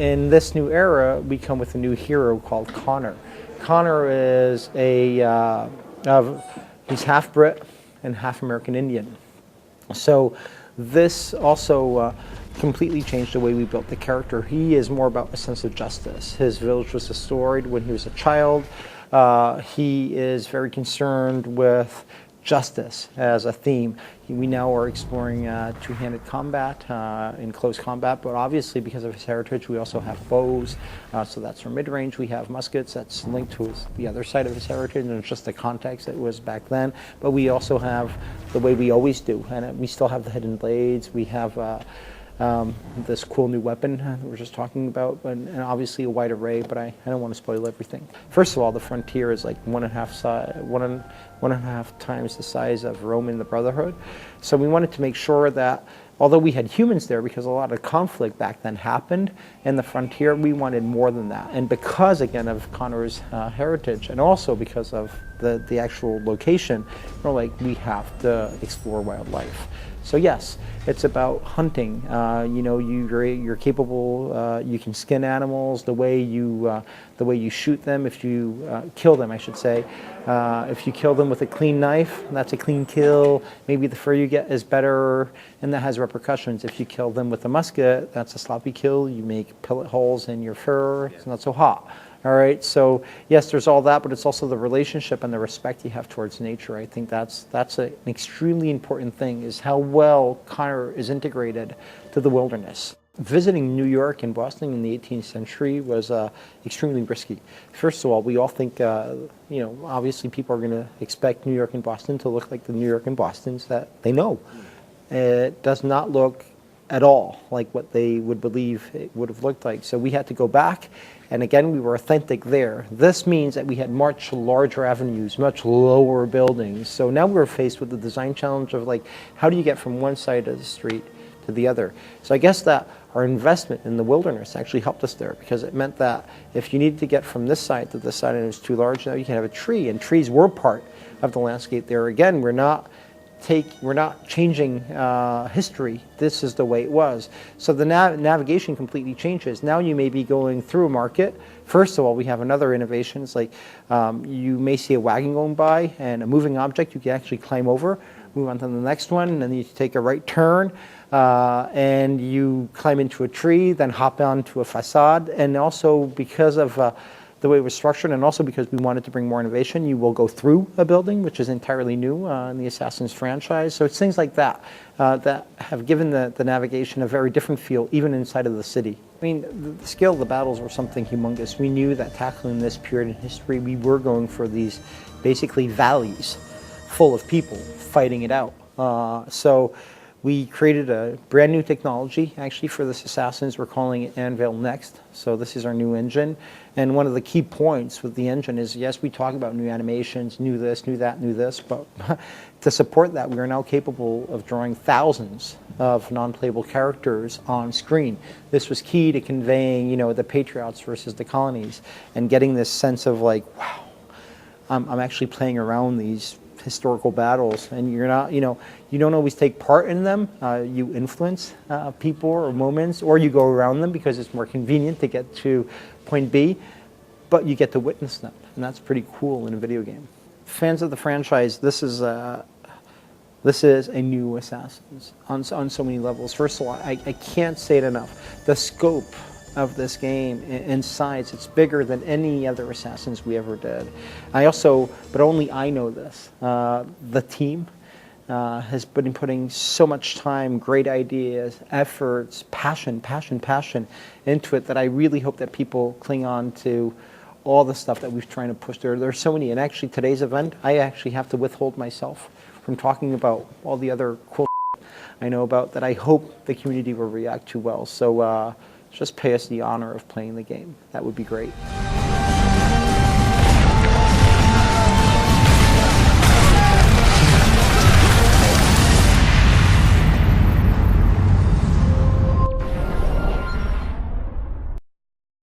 in this new era, we come with a new hero called Connor. Connor is he's half Brit and half American Indian. So this also completely changed the way we built the character. He is more about a sense of justice. His village was destroyed when he was a child. He is very concerned with justice as a theme. We now are exploring two-handed combat in close combat, but obviously because of his heritage we also have bows, so that's our mid-range. We have muskets, that's linked to the other side of his heritage, and it's just the context it was back then. But we also have the way we always do, and we still have the hidden blades. We have this cool new weapon that we're just talking about, and obviously a wide array, but I don't want to spoil everything. First of all, the Frontier is like one and a half times the size of Rome in the Brotherhood. So we wanted to make sure that although we had humans there, because a lot of conflict back then happened in the Frontier, we wanted more than that. And because, again, of Connor's heritage, and also because of the actual location, we're like, we have to explore wildlife. So yes, it's about hunting. You know, you're capable. You can skin animals. The way you shoot them, if you kill them, I should say. If you kill them with a clean knife, that's a clean kill. Maybe the fur you get is better, and that has repercussions. If you kill them with a musket, that's a sloppy kill. You make pellet holes in your fur. It's not so hot. All right, so yes, there's all that, but it's also the relationship and the respect you have towards nature. I think that's an extremely important thing, is how well Connor is integrated to the wilderness. Visiting New York and Boston in the 18th century was extremely risky. First of all, we all think, you know, obviously people are going to expect New York and Boston to look like the New York and Bostons that they know. It does not look at all like what they would believe it would have looked like. So we had to go back, and again, we were authentic there. This means that we had much larger avenues, much lower buildings. So now we're faced with the design challenge of, like, how do you get from one side of the street to the other? So I guess that our investment in the wilderness actually helped us there, because it meant that if you needed to get from this side to this side and it was too large, now you can have a tree, and trees were part of the landscape there. Again, we're not changing history. This is the way it was. So the navigation completely changes. Now you may be going through a market. First of all, we have another innovation. It's like you may see a wagon going by, and a moving object you can actually climb over, move on to the next one, and then you take a right turn, and you climb into a tree, then hop onto a facade. And also because of the way it was structured, and also because we wanted to bring more innovation, you will go through a building, which is entirely new in the Assassin's franchise. So it's things like that that have given the navigation a very different feel, even inside of the city. I mean, the scale of the battles were something humongous. We knew that tackling this period in history, we were going for these basically valleys full of people fighting it out. So we created a brand new technology, actually, for this Assassins. We're calling it Anvil Next. So this is our new engine. And one of the key points with the engine is, yes, we talk about new animations, new this, new that, new this, but to support that, we are now capable of drawing thousands of non-playable characters on screen. This was key to conveying, you know, the Patriots versus the colonies, and getting this sense of, like, wow, I'm actually playing around these historical battles, and you're not, you know, you don't always take part in them. You influence people or moments, or you go around them because it's more convenient to get to point B, but you get to witness them, and that's pretty cool in a video game. Fans of the franchise, this is a new Assassins on so many levels. First of all, I can't say it enough. The scope of this game in size, it's bigger than any other Assassins we ever did. But only I know this, the team has been putting so much time, great ideas, efforts, passion into it, that I really hope that people cling on to all the stuff that we've trying to push there. There's so many, and actually today's event, I actually have to withhold myself from talking about all the other cool I know about that I hope the community will react to well. So just pay us the honor of playing the game. That would be great.